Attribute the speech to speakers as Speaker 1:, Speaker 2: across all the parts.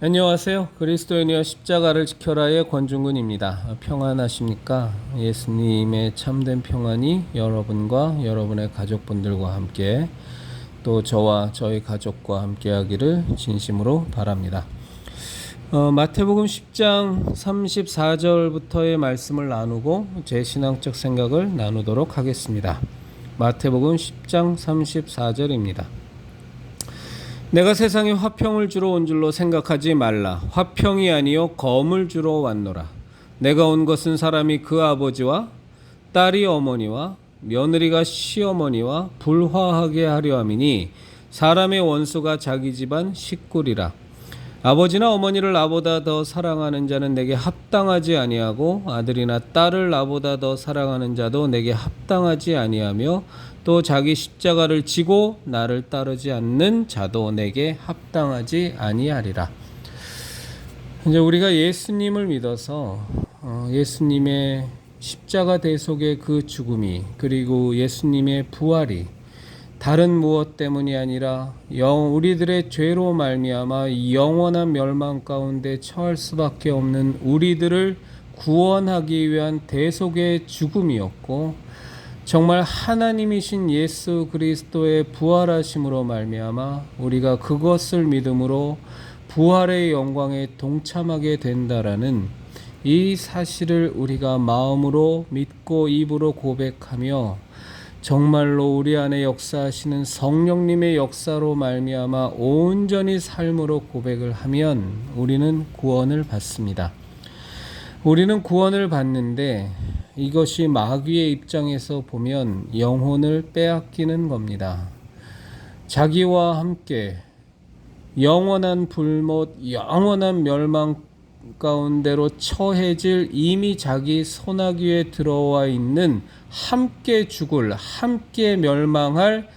Speaker 1: 안녕하세요. 그리스도인이여 십자가를 지켜라의 권중근입니다. 평안하십니까? 예수님의 참된 평안이 여러분과 여러분의 가족분들과 함께 또 저와 저희 가족과 함께 하기를 진심으로 바랍니다. 마태복음 10장 34절부터의 말씀을 나누고 제 신앙적 생각을 나누도록 하겠습니다. 마태복음 10장 34절입니다. 내가 세상에 화평을 주러 온 줄로 생각하지 말라. 화평이 아니요 검을 주러 왔노라. 내가 온 것은 사람이 그 아버지와 딸이 어머니와 며느리가 시어머니와 불화하게 하려 함이니 사람의 원수가 자기 집안 식구리라. 아버지나 어머니를 나보다 더 사랑하는 자는 내게 합당하지 아니하고 아들이나 딸을 나보다 더 사랑하는 자도 내게 합당하지 아니하며 또 자기 십자가를 지고 나를 따르지 않는 자도 내게 합당하지 아니하리라. 이제 우리가 예수님을 믿어서 예수님의 십자가 대속의 그 죽음이 그리고 예수님의 부활이 다른 무엇 때문이 아니라 우리들의 죄로 말미암아 영원한 멸망 가운데 처할 수밖에 없는 우리들을 구원하기 위한 대속의 죽음이었고 정말 하나님이신 예수 그리스도의 부활하심으로 말미암아 우리가 그것을 믿음으로 부활의 영광에 동참하게 된다라는 이 사실을 우리가 마음으로 믿고 입으로 고백하며 정말로 우리 안에 역사하시는 성령님의 역사로 말미암아 온전히 삶으로 고백을 하면 우리는 구원을 받습니다. 우리는 구원을 받는데 이것이 마귀의 입장에서 보면 영혼을 빼앗기는 겁니다. 자기와 함께 영원한 불못, 영원한 멸망 가운데로 처해질 이미 자기 손아귀에 들어와 있는 함께 죽을, 함께 멸망할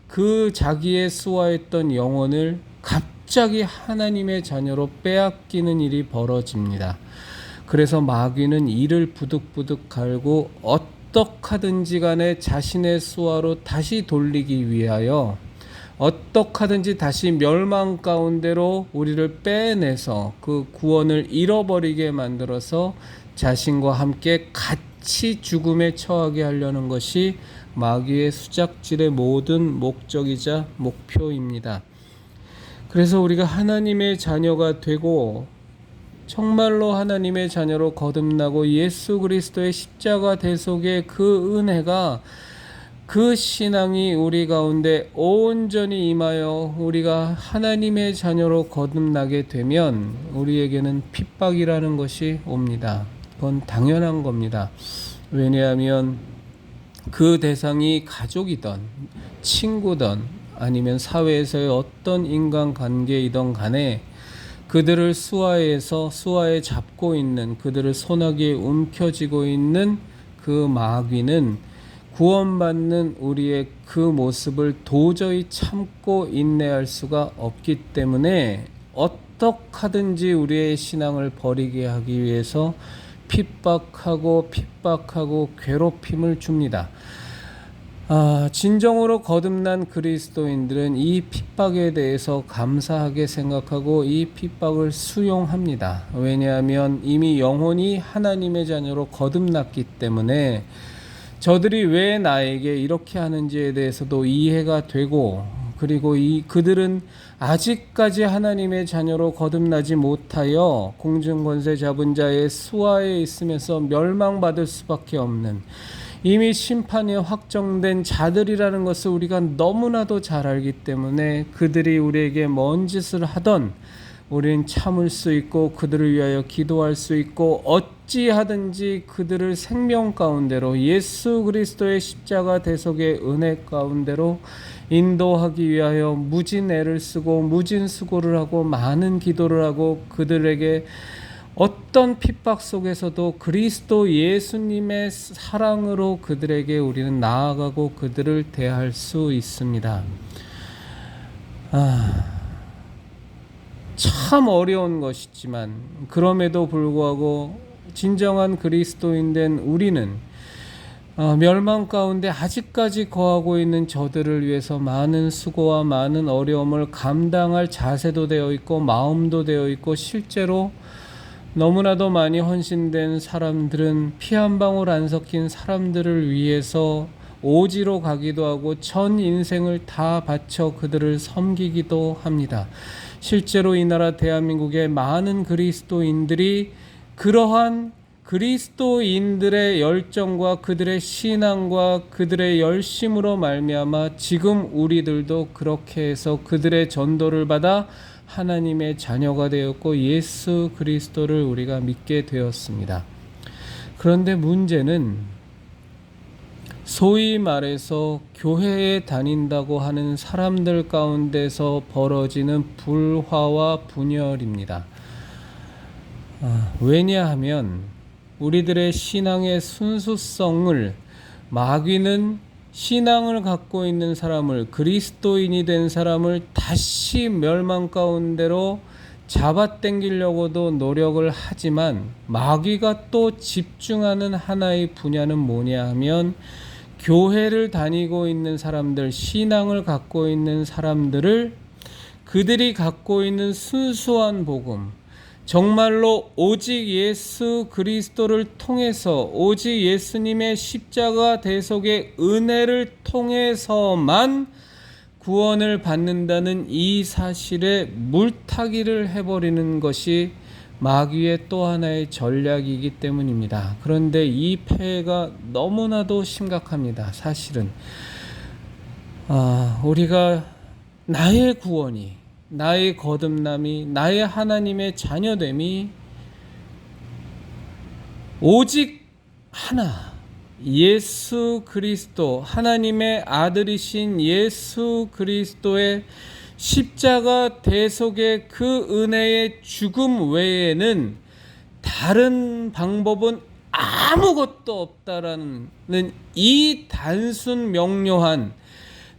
Speaker 1: 그 자기의 수화했던 영혼을 갑자기 하나님의 자녀로 빼앗기는 일이 벌어집니다. 그래서 마귀는 이를 부득부득 갈고 어떡하든지 간에 자신의 수화로 다시 돌리기 위하여 어떡하든지 다시 멸망 가운데로 우리를 빼내서 그 구원을 잃어버리게 만들어서 자신과 함께 같이 죽음에 처하게 하려는 것이 마귀의 수작질의 모든 목적이자 목표입니다. 그래서 우리가 하나님의 자녀가 되고 정말로 하나님의 자녀로 거듭나고 예수 그리스도의 십자가 대속의 그 은혜가 그 신앙이 우리 가운데 온전히 임하여 우리가 하나님의 자녀로 거듭나게 되면 우리에게는 핍박이라는 것이 옵니다. 그건 당연한 겁니다. 왜냐하면 그 대상이 가족이든 친구든 아니면 사회에서의 어떤 인간관계이든 간에 그들을 수하에 잡고 있는 그들을 손아귀에 움켜쥐고 있는 그 마귀는 구원받는 우리의 그 모습을 도저히 참고 인내할 수가 없기 때문에 어떡하든지 우리의 신앙을 버리게 하기 위해서 핍박하고 괴롭힘을 줍니다. 진정으로 거듭난 그리스도인들은 이 핍박에 대해서 감사하게 생각하고 이 핍박을 수용합니다. 왜냐하면 이미 영혼이 하나님의 자녀로 거듭났기 때문에 저들이 왜 나에게 이렇게 하는지에 대해서도 이해가 되고 그리고 그들은 아직까지 하나님의 자녀로 거듭나지 못하여 공중권세 잡은 자의 수하에 있으면서 멸망받을 수밖에 없는 이미 심판이 확정된 자들이라는 것을 우리가 너무나도 잘 알기 때문에 그들이 우리에게 뭔 짓을 하던 우리는 참을 수 있고 그들을 위하여 기도할 수 있고 어찌하든지 그들을 생명 가운데로 예수 그리스도의 십자가 대속의 은혜 가운데로 인도하기 위하여 무진 애를 쓰고 무진 수고를 하고 많은 기도를 하고 그들에게 어떤 핍박 속에서도 그리스도 예수님의 사랑으로 그들에게 우리는 나아가고 그들을 대할 수 있습니다. 참 어려운 것이지만 그럼에도 불구하고 진정한 그리스도인 된 우리는 멸망 가운데 아직까지 거하고 있는 저들을 위해서 많은 수고와 많은 어려움을 감당할 자세도 되어 있고 마음도 되어 있고 실제로 너무나도 많이 헌신된 사람들은 피 한 방울 안 섞인 사람들을 위해서 오지로 가기도 하고 전 인생을 다 바쳐 그들을 섬기기도 합니다. 실제로 이 나라 대한민국의 많은 그리스도인들이 그러한 그리스도인들의 열정과 그들의 신앙과 그들의 열심으로 말미암아 지금 우리들도 그렇게 해서 그들의 전도를 받아 하나님의 자녀가 되었고 예수 그리스도를 우리가 믿게 되었습니다. 그런데 문제는 소위 말해서 교회에 다닌다고 하는 사람들 가운데서 벌어지는 불화와 분열입니다. 왜냐하면 우리들의 신앙의 순수성을 마귀는 신앙을 갖고 있는 사람을 그리스도인이 된 사람을 다시 멸망 가운데로 잡아당기려고도 노력을 하지만 마귀가 또 집중하는 하나의 분야는 뭐냐 하면 교회를 다니고 있는 사람들, 신앙을 갖고 있는 사람들을 그들이 갖고 있는 순수한 복음, 정말로 오직 예수 그리스도를 통해서 오직 예수님의 십자가 대속의 은혜를 통해서만 구원을 받는다는 이 사실에 물타기를 해버리는 것이 마귀의 또 하나의 전략이기 때문입니다. 그런데 이 폐해가 너무나도 심각합니다. 사실은 우리가 나의 구원이 나의 거듭남이 나의 하나님의 자녀됨이 오직 하나 예수 그리스도 하나님의 아들이신 예수 그리스도의 십자가 대속의 그 은혜의 죽음 외에는 다른 방법은 아무것도 없다라는 이 단순 명료한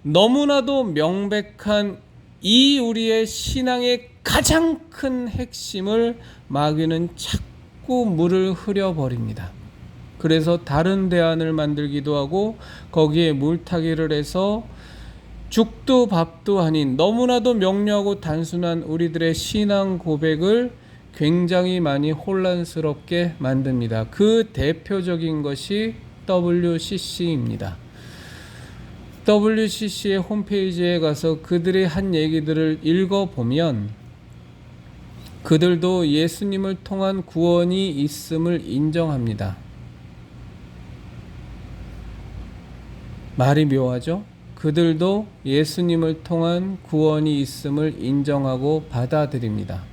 Speaker 1: 너무나도 명백한 이 우리의 신앙의 가장 큰 핵심을 마귀는 자꾸 물을 흐려버립니다. 그래서 다른 대안을 만들기도 하고 거기에 물타기를 해서 죽도 밥도 아닌 너무나도 명료하고 단순한 우리들의 신앙 고백을 굉장히 많이 혼란스럽게 만듭니다. 그 대표적인 것이 WCC입니다. WCC의 홈페이지에 가서 그들이 한 얘기들을 읽어보면 그들도 예수님을 통한 구원이 있음을 인정합니다. 말이 묘하죠? 그들도 예수님을 통한 구원이 있음을 인정하고 받아들입니다.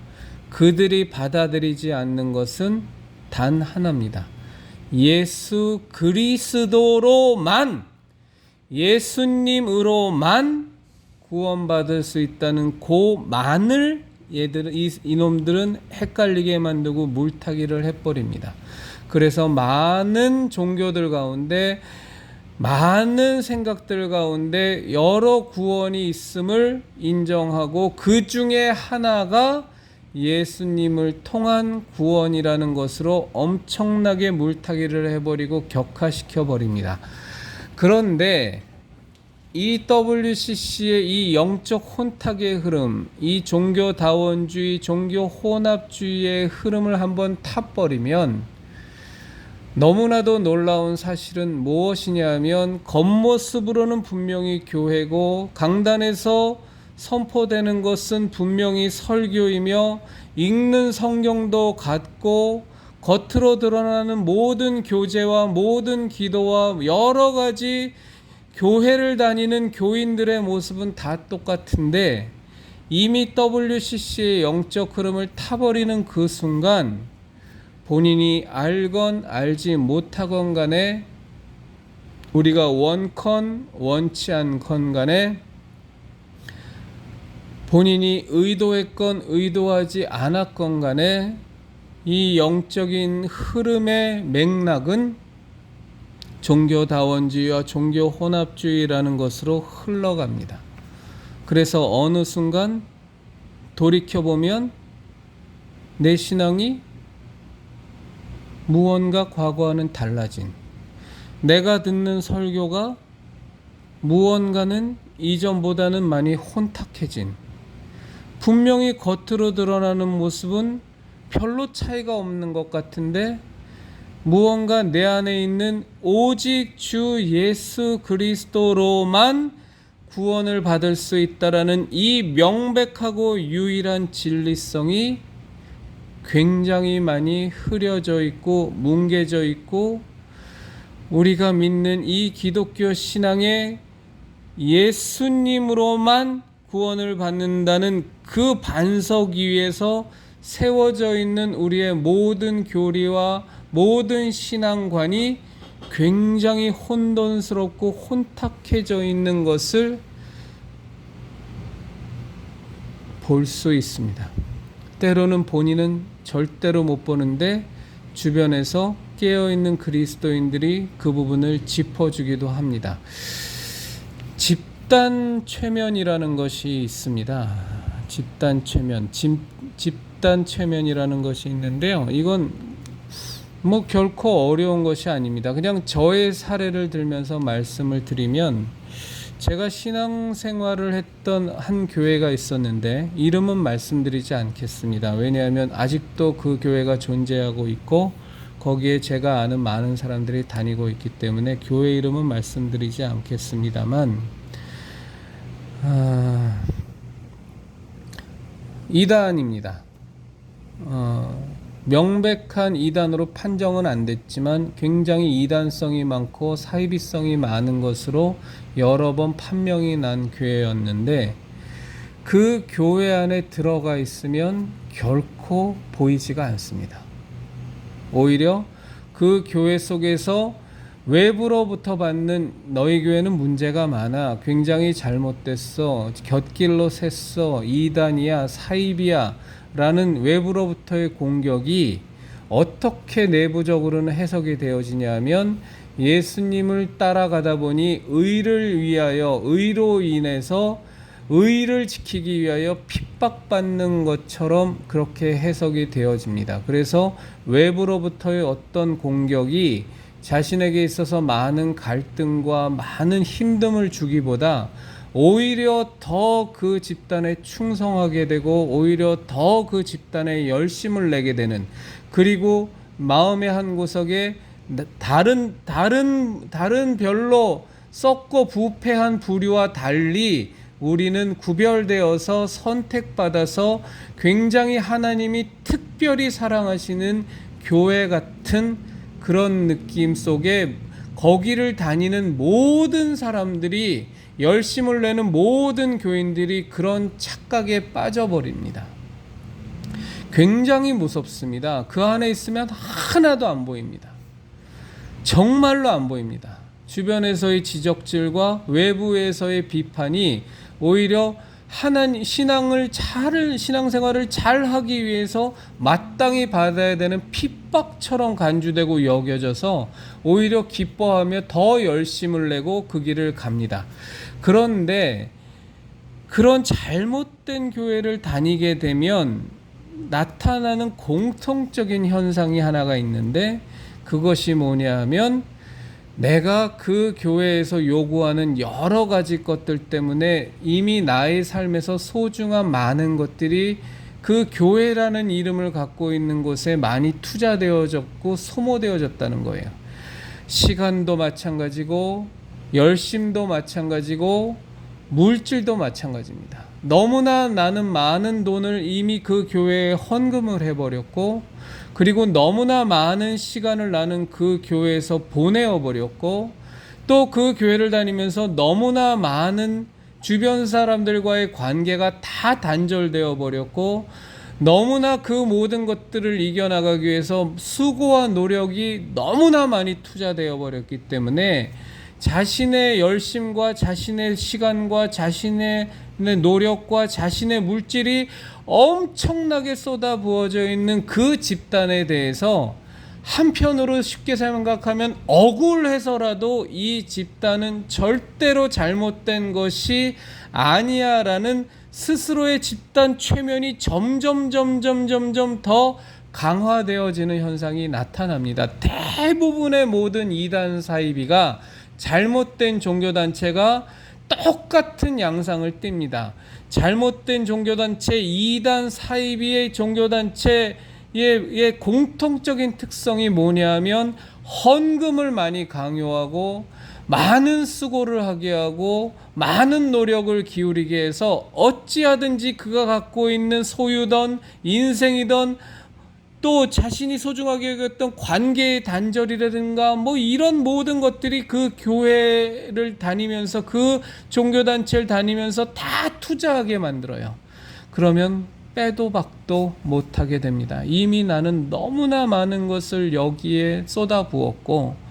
Speaker 1: 그들이 받아들이지 않는 것은 단 하나입니다. 예수 그리스도로만 예수님으로만 구원받을 수 있다는 고만을 이놈들은 헷갈리게 만들고 물타기를 해버립니다. 그래서 많은 종교들 가운데 많은 생각들 가운데 여러 구원이 있음을 인정하고 그 중에 하나가 예수님을 통한 구원이라는 것으로 엄청나게 물타기를 해버리고 격화시켜 버립니다. 그런데 이 WCC의 이 영적 혼탁의 흐름, 이 종교다원주의, 종교혼합주의의 흐름을 한번 타버리면 너무나도 놀라운 사실은 무엇이냐 하면 겉모습으로는 분명히 교회고 강단에서 선포되는 것은 분명히 설교이며 읽는 성경도 같고 겉으로 드러나는 모든 교제와 모든 기도와 여러 가지 교회를 다니는 교인들의 모습은 다 똑같은데 이미 WCC의 영적 흐름을 타버리는 그 순간 본인이 알건 알지 못하건 간에 우리가 원컨 원치 않건 간에 본인이 의도했건 의도하지 않았건 간에 이 영적인 흐름의 맥락은 종교다원주의와 종교혼합주의라는 것으로 흘러갑니다. 그래서 어느 순간 돌이켜보면 내 신앙이 무언가 과거와는 달라진, 내가 듣는 설교가 무언가는 이전보다는 많이 혼탁해진, 분명히 겉으로 드러나는 모습은 별로 차이가 없는 것 같은데 무언가 내 안에 있는 오직 주 예수 그리스도로만 구원을 받을 수 있다라는 이 명백하고 유일한 진리성이 굉장히 많이 흐려져 있고 뭉개져 있고, 우리가 믿는 이 기독교 신앙의 예수님으로만 구원을 받는다는 그 반석 위에서 세워져 있는 우리의 모든 교리와 모든 신앙관이 굉장히 혼돈스럽고 혼탁해져 있는 것을 볼 수 있습니다. 때로는 본인은 절대로 못 보는데 주변에서 깨어있는 그리스도인들이 그 부분을 짚어주기도 합니다. 집단 최면이라는 것이 있습니다. 집단 최면이라는 것이 있는데요. 이건 결코 어려운 것이 아닙니다. 그냥 저의 사례를 들면서 말씀을 드리면, 제가 신앙생활을 했던 한 교회가 있었는데 이름은 말씀드리지 않겠습니다. 왜냐하면 아직도 그 교회가 존재하고 있고 거기에 제가 아는 많은 사람들이 다니고 있기 때문에 교회 이름은 말씀드리지 않겠습니다만, 이단입니다. 명백한 이단으로 판정은 안 됐지만 굉장히 이단성이 많고 사이비성이 많은 것으로 여러 번 판명이 난 교회였는데, 그 교회 안에 들어가 있으면 결코 보이지가 않습니다. 오히려 그 교회 속에서 외부로부터 받는 너희 교회는 문제가 많아, 굉장히 잘못됐어, 곁길로 샜어, 이단이야, 사입이야 라는 외부로부터의 공격이 어떻게 내부적으로는 해석이 되어지냐 하면, 예수님을 따라가다 보니 의를 위하여, 의로 인해서 의를 지키기 위하여 핍박받는 것처럼 그렇게 해석이 되어집니다. 그래서 외부로부터의 어떤 공격이 자신에게 있어서 많은 갈등과 많은 힘듦을 주기보다 오히려 더 그 집단에 충성하게 되고 오히려 더 그 집단에 열심을 내게 되는, 그리고 마음의 한 구석에 다른 별로 썩고 부패한 부류와 달리 우리는 구별되어서 선택받아서 굉장히 하나님이 특별히 사랑하시는 교회 같은 그런 느낌 속에 거기를 다니는 모든 사람들이, 열심을 내는 모든 교인들이 그런 착각에 빠져버립니다. 굉장히 무섭습니다. 그 안에 있으면 하나도 안 보입니다. 정말로 안 보입니다. 주변에서의 지적질과 외부에서의 비판이 오히려 신앙생활을 잘 하기 위해서 마땅히 받아야 되는 핍박처럼 간주되고 여겨져서 오히려 기뻐하며 더 열심을 내고 그 길을 갑니다. 그런데 그런 잘못된 교회를 다니게 되면 나타나는 공통적인 현상이 하나가 있는데, 그것이 뭐냐 하면, 내가 그 교회에서 요구하는 여러 가지 것들 때문에 이미 나의 삶에서 소중한 많은 것들이 그 교회라는 이름을 갖고 있는 곳에 많이 투자되어졌고 소모되어졌다는 거예요. 시간도 마찬가지고 열심도 마찬가지고 물질도 마찬가지입니다. 너무나 나는 많은 돈을 이미 그 교회에 헌금을 해버렸고, 그리고 너무나 많은 시간을 나는 그 교회에서 보내어 버렸고, 또 그 교회를 다니면서 너무나 많은 주변 사람들과의 관계가 다 단절되어 버렸고, 너무나 그 모든 것들을 이겨나가기 위해서 수고와 노력이 너무나 많이 투자되어 버렸기 때문에 자신의 열심과 자신의 시간과 자신의 노력과 자신의 물질이 엄청나게 쏟아부어져 있는 그 집단에 대해서 한편으로 쉽게 생각하면 억울해서라도 이 집단은 절대로 잘못된 것이 아니야라는 스스로의 집단 최면이 점점 더 강화되어지는 현상이 나타납니다. 대부분의 모든 이단 사이비가 잘못된 종교단체가 똑같은 양상을 띱니다. 잘못된 종교단체, 이단 사이비의 종교단체의 공통적인 특성이 뭐냐면 헌금을 많이 강요하고 많은 수고를 하게 하고 많은 노력을 기울이게 해서 어찌하든지 그가 갖고 있는 소유든 인생이든 또 자신이 소중하게 여겼던 관계의 단절이라든가 뭐 이런 모든 것들이 그 교회를 다니면서 그 종교단체를 다니면서 다 투자하게 만들어요. 그러면 빼도 박도 못하게 됩니다. 이미 나는 너무나 많은 것을 여기에 쏟아부었고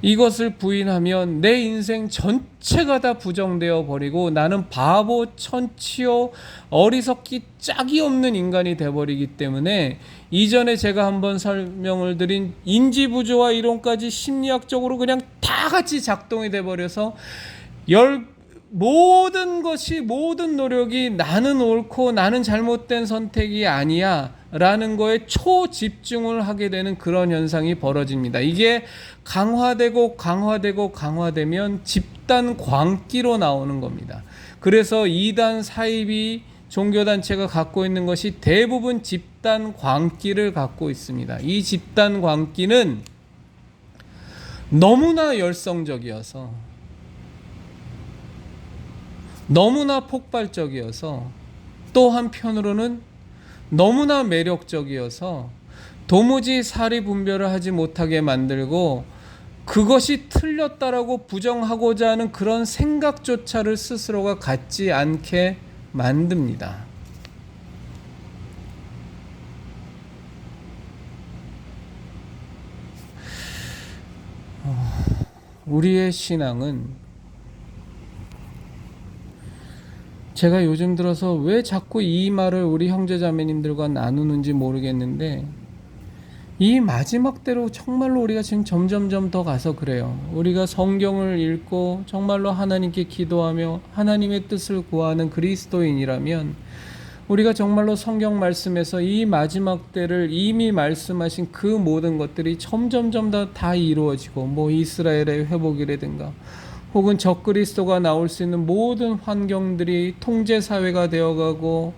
Speaker 1: 이것을 부인하면 내 인생 전체가 다 부정되어 버리고 나는 바보, 천치요, 어리석기 짝이 없는 인간이 되어버리기 때문에 이전에 제가 한번 설명을 드린 인지부조화 이론까지 심리학적으로 그냥 다 같이 작동이 돼버려서 모든 것이, 모든 노력이 나는 옳고 나는 잘못된 선택이 아니야 라는 거에 초집중을 하게 되는 그런 현상이 벌어집니다. 이게 강화되면 집단 광기로 나오는 겁니다. 그래서 이단 사이비 종교단체가 갖고 있는 것이 대부분 집단 광기를 갖고 있습니다. 이 집단 광기는 너무나 열성적이어서, 너무나 폭발적이어서, 또 한편으로는 너무나 매력적이어서 도무지 사리 분별을 하지 못하게 만들고 그것이 틀렸다라고 부정하고자 하는 그런 생각조차를 스스로가 갖지 않게 만듭니다. 우리의 신앙은, 제가 요즘 들어서 왜 자꾸 이 말을 우리 형제자매님들과 나누는지 모르겠는데 이 마지막 때로 정말로 우리가 지금 점점점 더 가서 그래요. 우리가 성경을 읽고 정말로 하나님께 기도하며 하나님의 뜻을 구하는 그리스도인이라면 우리가 정말로 성경 말씀에서 이 마지막 때를 이미 말씀하신 그 모든 것들이 점점점 다 이루어지고 뭐 이스라엘의 회복이라든가 혹은 적그리스도가 나올 수 있는 모든 환경들이 통제사회가 되어가고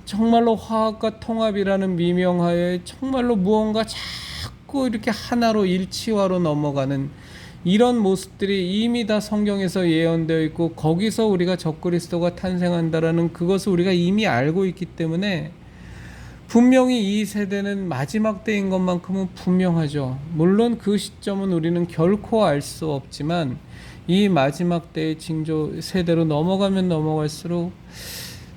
Speaker 1: 정말로 화합과 통합이라는 미명하에 정말로 무언가 자꾸 이렇게 하나로 일치화로 넘어가는 이런 모습들이 이미 다 성경에서 예언되어 있고 거기서 우리가 적그리스도가 탄생한다라는 그것을 우리가 이미 알고 있기 때문에 분명히 이 세대는 마지막 때인 것만큼은 분명하죠. 물론 그 시점은 우리는 결코 알 수 없지만 이 마지막 때의 징조 세대로 넘어가면 넘어갈수록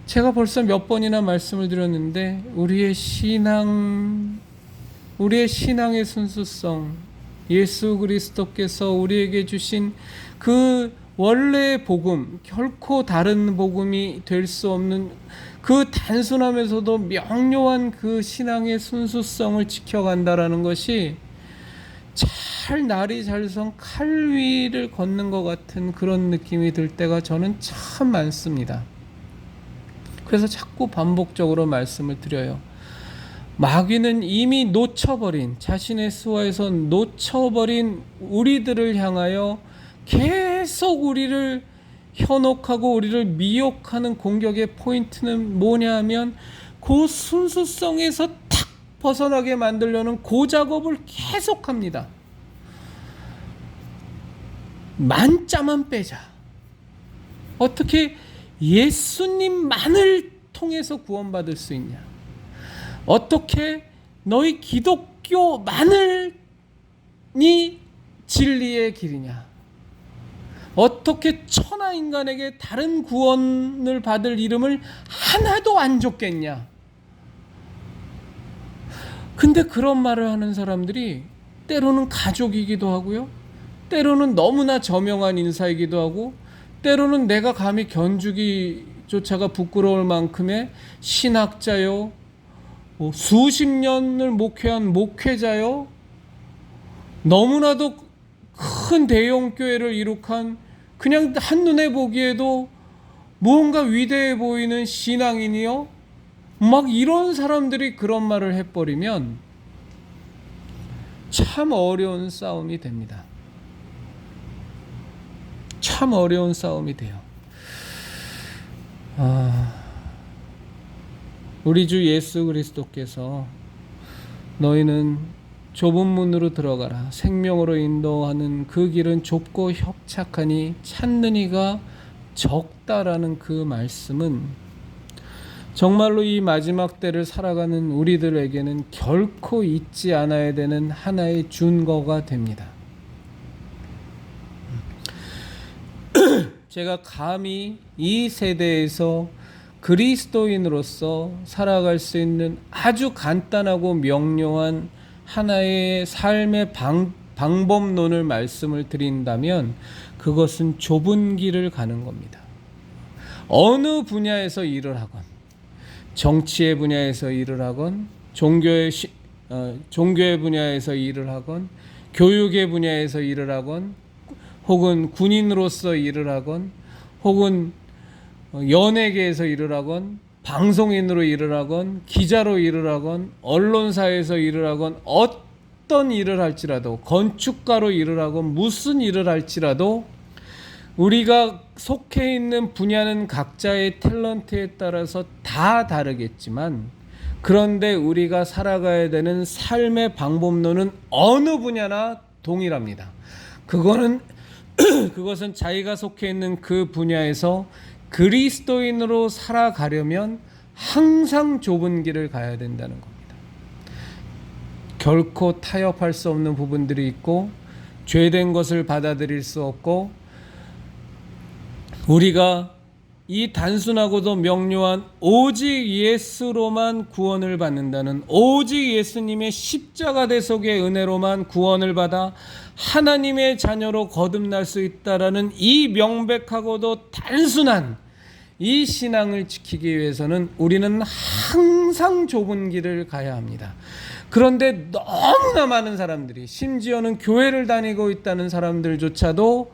Speaker 1: 제가 벌써 몇 번이나 말씀을 드렸는데 우리의 신앙의 순수성, 예수 그리스도께서 우리에게 주신 그 원래의 복음, 결코 다른 복음이 될 수 없는 그 단순하면서도 명료한 그 신앙의 순수성을 지켜간다라는 것이 잘 날이 잘 선 칼 위를 걷는 것 같은 그런 느낌이 들 때가 저는 참 많습니다. 그래서 자꾸 반복적으로 말씀을 드려요. 마귀는 이미 놓쳐버린, 자신의 수하에서 놓쳐버린 우리들을 향하여 계속 우리를 현혹하고 우리를 미혹하는 공격의 포인트는 뭐냐 하면 그 순수성에서 탁 벗어나게 만들려는 그 작업을 계속합니다. 만자만 빼자. 어떻게 예수님만을 통해서 구원받을 수 있냐? 어떻게 너희 기독교만이 진리의 길이냐? 어떻게 천하 인간에게 다른 구원을 받을 이름을 하나도 안 줬겠냐? 근데 그런 말을 하는 사람들이 때로는 가족이기도 하고요. 때로는 너무나 저명한 인사이기도 하고 때로는 내가 감히 견주기조차가 부끄러울 만큼의 신학자요, 수십 년을 목회한 목회자요, 너무나도 큰 대형교회를 이룩한 그냥 한눈에 보기에도 무언가 위대해 보이는 신앙인이요, 막 이런 사람들이 그런 말을 해버리면 참 어려운 싸움이 됩니다. 참 어려운 싸움이 돼요. 우리 주 예수 그리스도께서 너희는 좁은 문으로 들어가라. 생명으로 인도하는 그 길은 좁고 협착하니 찾는 이가 적다라는 그 말씀은 정말로 이 마지막 때를 살아가는 우리들에게는 결코 잊지 않아야 되는 하나의 준거가 됩니다. 제가 감히 이 세대에서 그리스도인으로서 살아갈 수 있는 아주 간단하고 명료한 하나의 삶의 방법론을 말씀을 드린다면 그것은 좁은 길을 가는 겁니다. 어느 분야에서 일을 하건, 정치의 분야에서 일을 하건, 종교의 분야에서 일을 하건, 교육의 분야에서 일을 하건, 혹은 군인으로서 일을 하건, 혹은 연예계에서 일을 하건, 방송인으로 일을 하건, 기자로 일을 하건, 언론사에서 일을 하건, 어떤 일을 할지라도, 건축가로 일을 하건, 무슨 일을 할지라도 우리가 속해 있는 분야는 각자의 탤런트에 따라서 다 다르겠지만, 그런데 우리가 살아가야 되는 삶의 방법론은 어느 분야나 동일합니다. 그것은 자기가 속해 있는 그 분야에서 그리스도인으로 살아가려면 항상 좁은 길을 가야 된다는 겁니다. 결코 타협할 수 없는 부분들이 있고, 죄된 것을 받아들일 수 없고, 우리가 이 단순하고도 명료한 오직 예수로만 구원을 받는다는, 오직 예수님의 십자가 대속의 은혜로만 구원을 받아 하나님의 자녀로 거듭날 수 있다라는 이 명백하고도 단순한 이 신앙을 지키기 위해서는 우리는 항상 좁은 길을 가야 합니다. 그런데 너무나 많은 사람들이, 심지어는 교회를 다니고 있다는 사람들조차도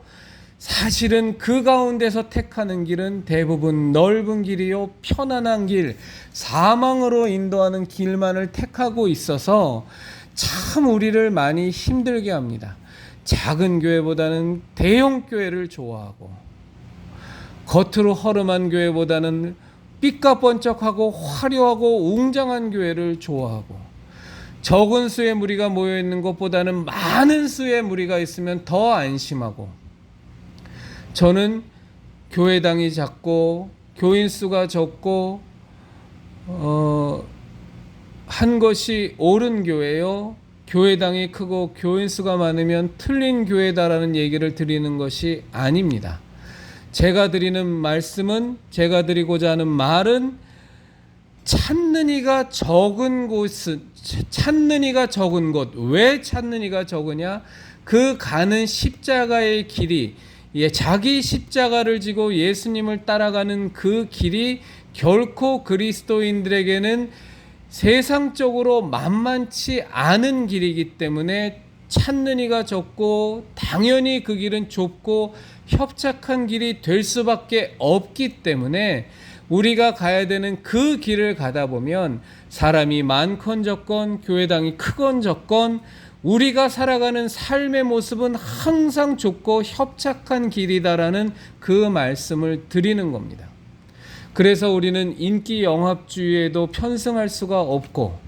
Speaker 1: 사실은 그 가운데서 택하는 길은 대부분 넓은 길이요, 편안한 길, 사망으로 인도하는 길만을 택하고 있어서 참 우리를 많이 힘들게 합니다. 작은 교회보다는 대형 교회를 좋아하고, 겉으로 허름한 교회보다는 삐까번쩍하고 화려하고 웅장한 교회를 좋아하고, 적은 수의 무리가 모여있는 것보다는 많은 수의 무리가 있으면 더 안심하고, 저는 교회당이 작고 교인 수가 적고 한 것이 옳은 교회요, 교회당이 크고 교인 수가 많으면 틀린 교회다라는 얘기를 드리는 것이 아닙니다. 제가 드리는 말씀은, 제가 드리고자 하는 말은, 찾는 이가 적은 곳은, 찾는 이가 적은 곳. 왜 찾는 이가 적으냐? 그 가는 십자가의 길이, 자기 십자가를 지고 예수님을 따라가는 그 길이 결코 그리스도인들에게는 세상적으로 만만치 않은 길이기 때문에 찾는 이가 적고, 당연히 그 길은 좁고 협착한 길이 될 수밖에 없기 때문에 우리가 가야 되는 그 길을 가다 보면 사람이 많건 적건, 교회당이 크건 적건, 우리가 살아가는 삶의 모습은 항상 좁고 협착한 길이다라는 그 말씀을 드리는 겁니다. 그래서 우리는 인기 영합주의에도 편승할 수가 없고,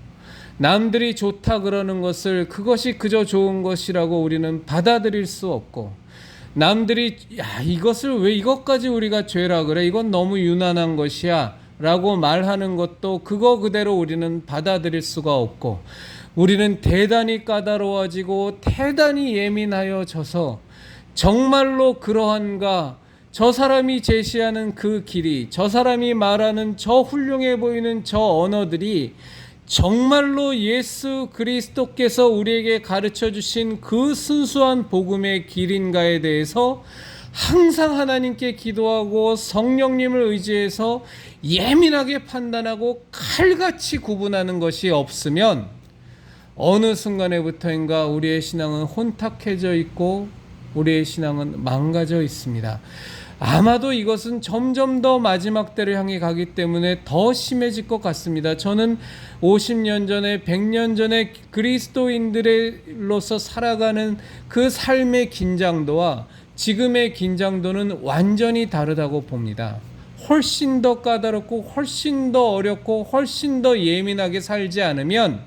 Speaker 1: 남들이 좋다 그러는 것을 그것이 그저 좋은 것이라고 우리는 받아들일 수 없고, 남들이 이것을 왜 이것까지 우리가 죄라 그래, 이건 너무 유난한 것이야 라고 말하는 것도 그거 그대로 우리는 받아들일 수가 없고, 우리는 대단히 까다로워지고 대단히 예민하여져서 정말로 그러한가, 저 사람이 제시하는 그 길이, 저 사람이 말하는 저 훌륭해 보이는 저 언어들이 정말로 예수 그리스도께서 우리에게 가르쳐 주신 그 순수한 복음의 길인가에 대해서 항상 하나님께 기도하고 성령님을 의지해서 예민하게 판단하고 칼같이 구분하는 것이 없으면 어느 순간에부터인가 우리의 신앙은 혼탁해져 있고 우리의 신앙은 망가져 있습니다. 아마도 이것은 점점 더 마지막 때를 향해 가기 때문에 더 심해질 것 같습니다. 저는 50년 전에 100년 전에 그리스도인들로서 살아가는 그 삶의 긴장도와 지금의 긴장도는 완전히 다르다고 봅니다. 훨씬 더 까다롭고 훨씬 더 어렵고 훨씬 더 예민하게 살지 않으면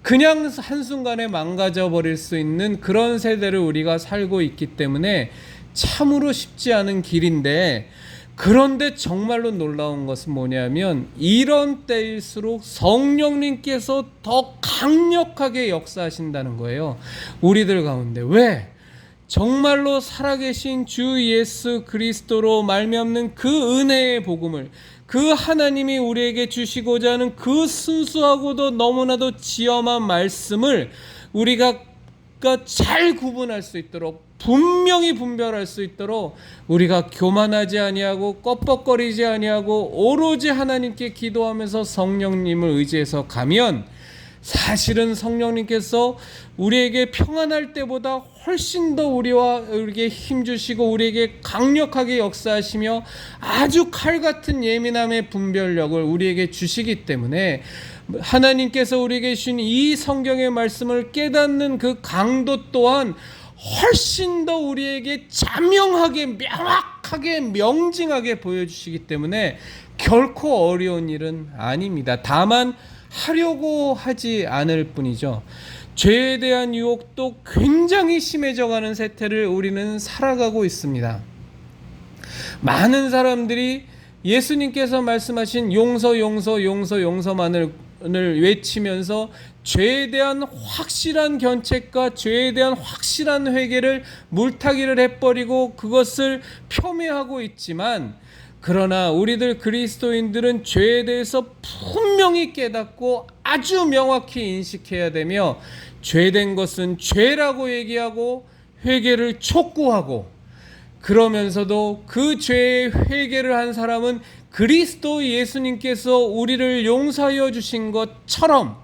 Speaker 1: 그냥 한순간에 망가져 버릴 수 있는 그런 세대를 우리가 살고 있기 때문에 참으로 쉽지 않은 길인데, 그런데 정말로 놀라운 것은 뭐냐면 이런 때일수록 성령님께서 더 강력하게 역사하신다는 거예요. 우리들 가운데. 왜? 정말로 살아계신 주 예수 그리스도로 말미암는 그 은혜의 복음을, 그 하나님이 우리에게 주시고자 하는 그 순수하고도 너무나도 지엄한 말씀을 우리가 잘 구분할 수 있도록, 분명히 분별할 수 있도록 우리가 교만하지 아니하고 껍벅거리지 아니하고 오로지 하나님께 기도하면서 성령님을 의지해서 가면, 사실은 성령님께서 우리에게 평안할 때보다 훨씬 더 우리에게 힘주시고 우리에게 강력하게 역사하시며 아주 칼같은 예민함의 분별력을 우리에게 주시기 때문에, 하나님께서 우리에게 주신 이 성경의 말씀을 깨닫는 그 강도 또한 훨씬 더 우리에게 자명하게, 명확하게, 명징하게 보여주시기 때문에 결코 어려운 일은 아닙니다. 다만 하려고 하지 않을 뿐이죠. 죄에 대한 유혹도 굉장히 심해져가는 세태를 우리는 살아가고 있습니다. 많은 사람들이 예수님께서 말씀하신 용서만을 외치면서 죄에 대한 확실한 견책과 죄에 대한 확실한 회개를 물타기를 해버리고 그것을 표미하고 있지만, 그러나 우리들 그리스도인들은 죄에 대해서 분명히 깨닫고 아주 명확히 인식해야 되며, 죄된 것은 죄라고 얘기하고 회개를 촉구하고, 그러면서도 그 죄의 회개를 한 사람은 그리스도 예수님께서 우리를 용서하여 주신 것처럼,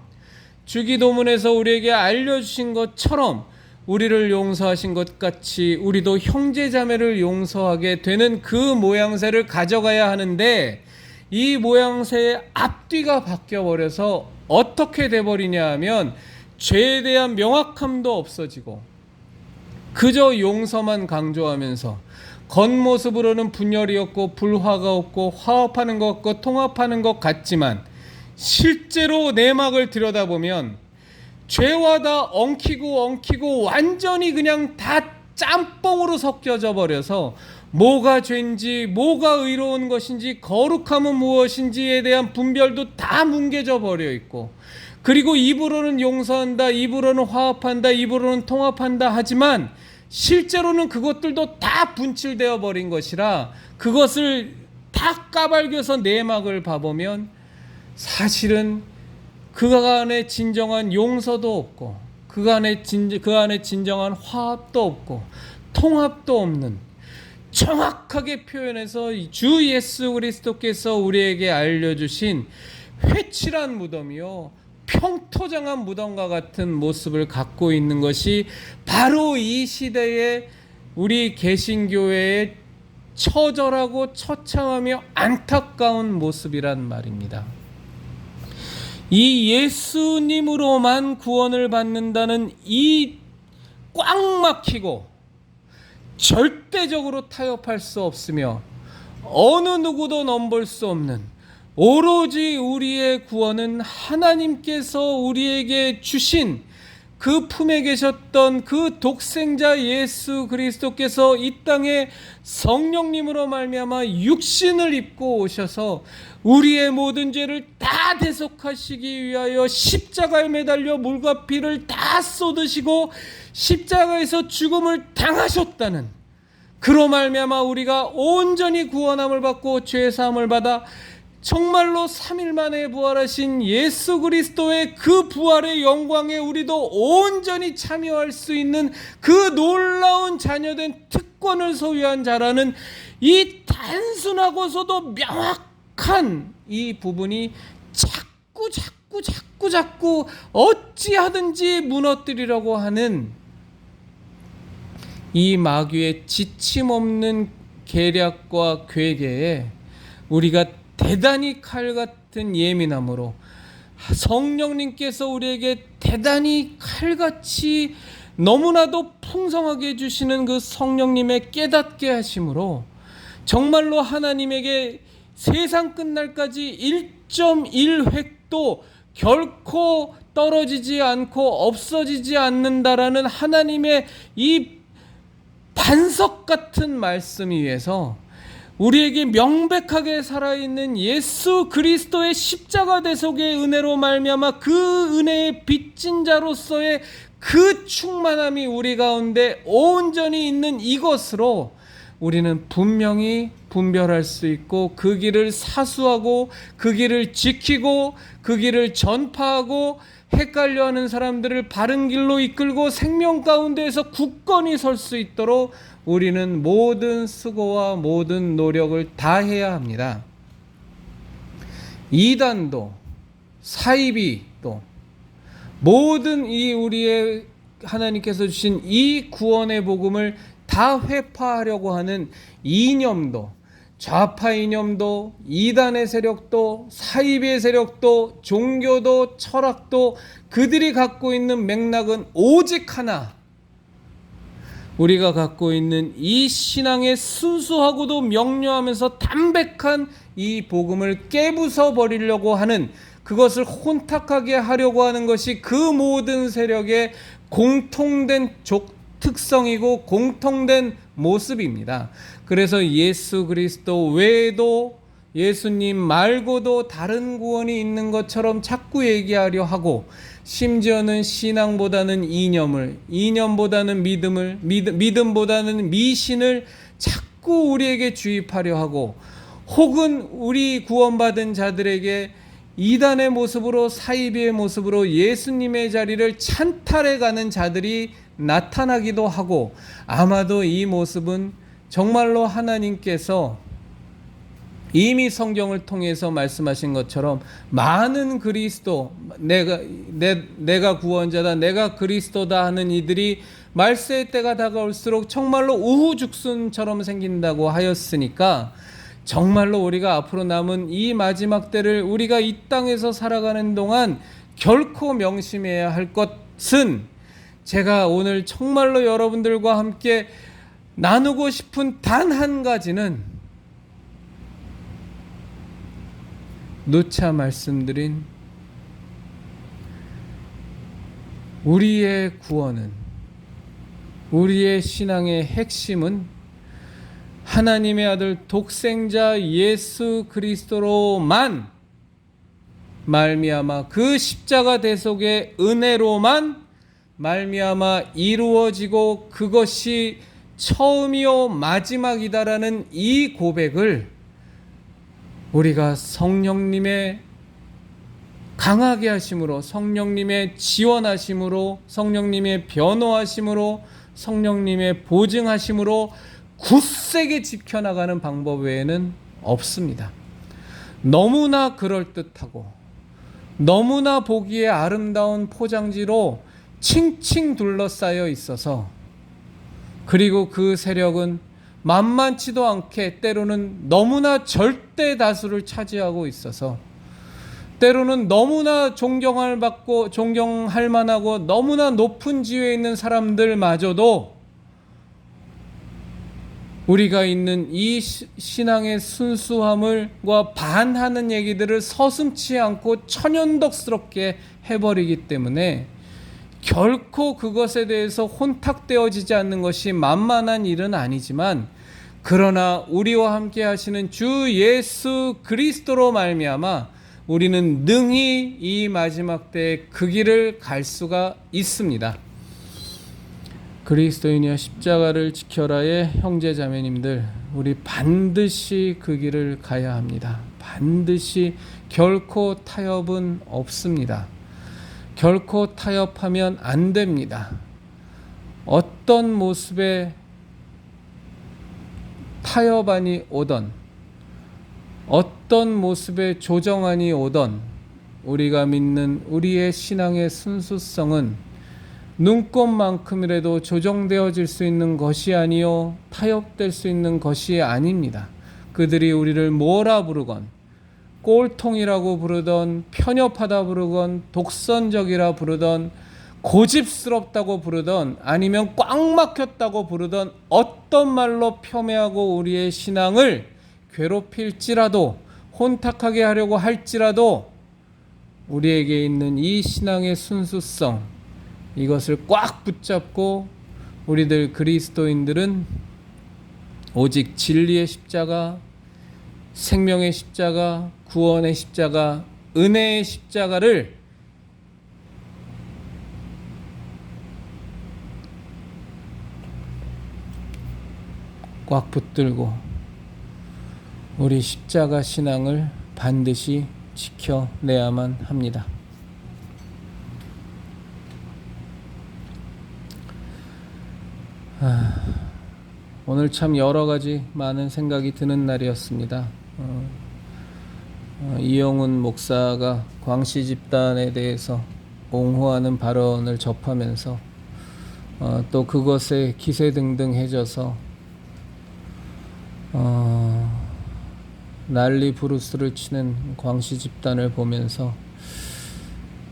Speaker 1: 주기도문에서 우리에게 알려주신 것처럼 우리를 용서하신 것 같이 우리도 형제자매를 용서하게 되는 그 모양새를 가져가야 하는데, 이 모양새의 앞뒤가 바뀌어버려서 어떻게 돼버리냐 하면 죄에 대한 명확함도 없어지고 그저 용서만 강조하면서 겉모습으로는 분열이 없고 불화가 없고 화합하는 것 같고 통합하는 것 같지만, 실제로 내막을 들여다보면 죄와 다 엉키고 완전히 그냥 다 짬뽕으로 섞여져 버려서 뭐가 죄인지 뭐가 의로운 것인지 거룩함은 무엇인지에 대한 분별도 다 뭉개져 버려 있고, 그리고 입으로는 용서한다, 입으로는 화합한다, 입으로는 통합한다 하지만 실제로는 그것들도 다 분칠되어 버린 것이라, 그것을 다 까발겨서 내막을 봐보면 사실은 그 안에 진정한 용서도 없고 그 안에 진정한 화합도 없고 통합도 없는, 정확하게 표현해서 주 예수 그리스도께서 우리에게 알려주신 회칠한 무덤이요 평토장한 무덤과 같은 모습을 갖고 있는 것이 바로 이 시대의 우리 개신교회의 처절하고 처참하며 안타까운 모습이란 말입니다. 이 예수님으로만 구원을 받는다는 이 꽉 막히고 절대적으로 타협할 수 없으며 어느 누구도 넘볼 수 없는, 오로지 우리의 구원은 하나님께서 우리에게 주신 그 품에 계셨던 그 독생자 예수 그리스도께서 이 땅에 성령님으로 말미암아 육신을 입고 오셔서 우리의 모든 죄를 다 대속하시기 위하여 십자가에 매달려 물과 피를 다 쏟으시고 십자가에서 죽음을 당하셨다는, 그로 말미암아 우리가 온전히 구원함을 받고 죄 사함을 받아 정말로 3일 만에 부활하신 예수 그리스도의 그 부활의 영광에 우리도 온전히 참여할 수 있는 그 놀라운 자녀된 특권을 소유한 자라는 이 단순하고서도 명확한 이 부분이 자꾸 어찌하든지 무너뜨리려고 하는 이 마귀의 지침 없는 계략과 괴계에 우리가 대단히 칼 같은 예민함으로 성령님께서 우리에게 대단히 칼같이 너무나도 풍성하게 해주시는 그 성령님의 깨닫게 하심으로 정말로 하나님에게 세상 끝날까지 1.1획도 결코 떨어지지 않고 없어지지 않는다라는 하나님의 이 반석 같은 말씀 위에서 우리에게 명백하게 살아있는 예수 그리스도의 십자가 대속의 은혜로 말미암아 그 은혜의 빚진 자로서의 그 충만함이 우리 가운데 온전히 있는 이것으로 우리는 분명히 분별할 수 있고 그 길을 사수하고 그 길을 지키고 그 길을 전파하고 헷갈려하는 사람들을 바른 길로 이끌고 생명 가운데에서 굳건히 설 수 있도록 우리는 모든 수고와 모든 노력을 다해야 합니다. 이단도 사이비도 모든 이 우리의 하나님께서 주신 이 구원의 복음을 다 회파하려고 하는 이념도, 좌파 이념도, 이단의 세력도, 사이비의 세력도, 종교도, 철학도 그들이 갖고 있는 맥락은 오직 하나, 우리가 갖고 있는 이 신앙의 순수하고도 명료하면서 담백한 이 복음을 깨부숴 버리려고 하는, 그것을 혼탁하게 하려고 하는 것이 그 모든 세력의 공통된 특성이고 공통된 모습입니다. 그래서 예수 그리스도 외에도, 예수님 말고도 다른 구원이 있는 것처럼 자꾸 얘기하려 하고, 심지어는 신앙보다는 이념보다는 믿음보다는 미신을 자꾸 우리에게 주입하려 하고, 혹은 우리 구원받은 자들에게 이단의 모습으로, 사이비의 모습으로 예수님의 자리를 찬탈해 가는 자들이 나타나기도 하고, 아마도 이 모습은 정말로 하나님께서 이미 성경을 통해서 말씀하신 것처럼 많은 그리스도, 내가 구원자다, 내가 그리스도다 하는 이들이 말세의 때가 다가올수록 정말로 우후죽순처럼 생긴다고 하였으니까, 정말로 우리가 앞으로 남은 이 마지막 때를 우리가 이 땅에서 살아가는 동안 결코 명심해야 할 것은, 제가 오늘 정말로 여러분들과 함께 나누고 싶은 단 한 가지는 누차 말씀드린 우리의 구원은, 우리의 신앙의 핵심은 하나님의 아들 독생자 예수 그리스도로만 말미암아, 그 십자가 대속의 은혜로만 말미암아 이루어지고 그것이 처음이요 마지막이다라는 이 고백을 우리가 성령님의 강하게 하심으로, 성령님의 지원하심으로, 성령님의 변호하심으로, 성령님의 보증하심으로 굳세게 지켜나가는 방법 외에는 없습니다. 너무나 그럴듯하고 너무나 보기에 아름다운 포장지로 칭칭 둘러싸여 있어서, 그리고 그 세력은 만만치도 않게 때로는 너무나 절대 다수를 차지하고 있어서, 때로는 너무나 존경할 만하고 너무나 높은 지위에 있는 사람들마저도 우리가 있는 이 신앙의 순수함과 반하는 얘기들을 서슴지 않고 천연덕스럽게 해버리기 때문에 결코 그것에 대해서 혼탁되어지지 않는 것이 만만한 일은 아니지만, 그러나 우리와 함께 하시는 주 예수 그리스도로 말미암아 우리는 능히 이 마지막 때에 그 길을 갈 수가 있습니다. 그리스도인이여 십자가를 지켜라의 형제 자매님들, 우리 반드시 그 길을 가야 합니다. 반드시. 결코 타협은 없습니다. 결코 타협하면 안 됩니다. 어떤 모습의 타협안이 오던, 어떤 모습의 조정안이 오던, 우리가 믿는 우리의 신앙의 순수성은 눈곱만큼이라도 조정되어질 수 있는 것이 아니요 타협될 수 있는 것이 아닙니다. 그들이 우리를 뭐라 부르건 꼴통이라고 부르던 편협하다 부르건 독선적이라 부르던 고집스럽다고 부르던 아니면 꽉 막혔다고 부르던 어떤 말로 폄훼하고 우리의 신앙을 괴롭힐지라도 혼탁하게 하려고 할지라도 우리에게 있는 이 신앙의 순수성, 이것을 꽉 붙잡고 우리들 그리스도인들은 오직 진리의 십자가, 생명의 십자가, 구원의 십자가, 은혜의 십자가를 꽉 붙들고 우리 십자가 신앙을 반드시 지켜내야만 합니다. 오늘 참 여러 가지 많은 생각이 드는 날이었습니다. 이영훈 목사가 광시 집단에 대해서 옹호하는 발언을 접하면서 또 그것에 기세등등해져서 난리 부르스를 치는 광시 집단을 보면서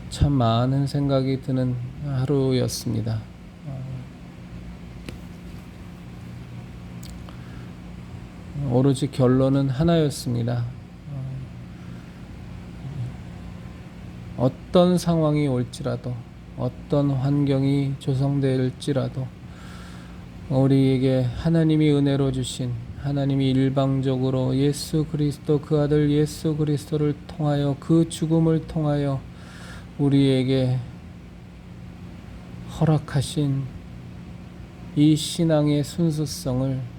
Speaker 1: 참 많은 생각이 드는 하루였습니다. 오로지 결론은 하나였습니다. 어떤 상황이 올지라도, 어떤 환경이 조성될지라도 우리에게 하나님이 은혜로 주신, 하나님이 일방적으로 예수 그리스도, 그 아들 예수 그리스도를 통하여, 그 죽음을 통하여 우리에게 허락하신 이 신앙의 순수성을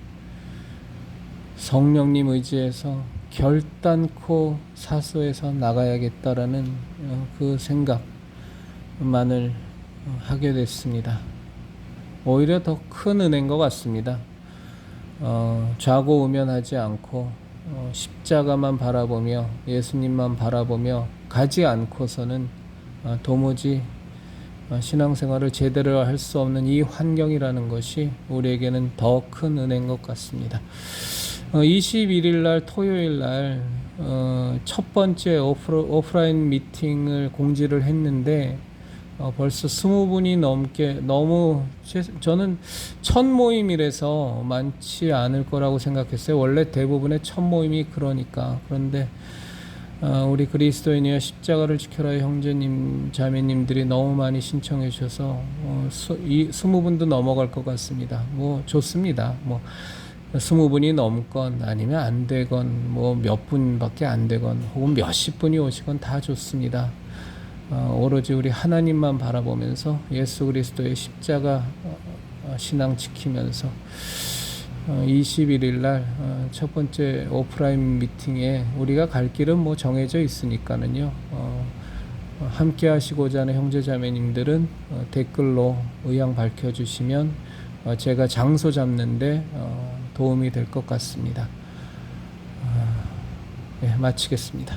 Speaker 1: 성령님 의지해서 결단코 사수해서 나가야겠다라는 그 생각만을 하게 됐습니다. 오히려 더 큰 은혜인 것 같습니다. 좌고우면하지 않고 십자가만 바라보며 예수님만 바라보며 가지 않고서는 도무지 신앙생활을 제대로 할 수 없는 이 환경이라는 것이 우리에게는 더 큰 은혜인 것 같습니다. 21일 날 토요일 날 첫 번째 오프라인 미팅을 공지를 했는데 벌써 20분이 넘게, 너무 저는 첫 모임이라서 많지 않을 거라고 생각했어요. 원래 대부분의 첫 모임이 그러니까. 그런데 우리 그리스도인이여 십자가를 지켜라 형제님 자매님들이 너무 많이 신청해 주셔서 20분도 넘어갈 것 같습니다. 뭐 좋습니다. 뭐 20분이 넘건 아니면 안 되건 뭐 몇 분밖에 안 되건 혹은 몇십 분이 오시건 다 좋습니다. 오로지 우리 하나님만 바라보면서 예수 그리스도의 십자가 신앙 지키면서 21일 날 첫 번째 오프라인 미팅에 우리가 갈 길은 뭐 정해져 있으니까는요. 함께 하시고자 하는 형제자매님들은 댓글로 의향 밝혀주시면 제가 장소 잡는데 도움이 될 것 같습니다. 네, 마치겠습니다.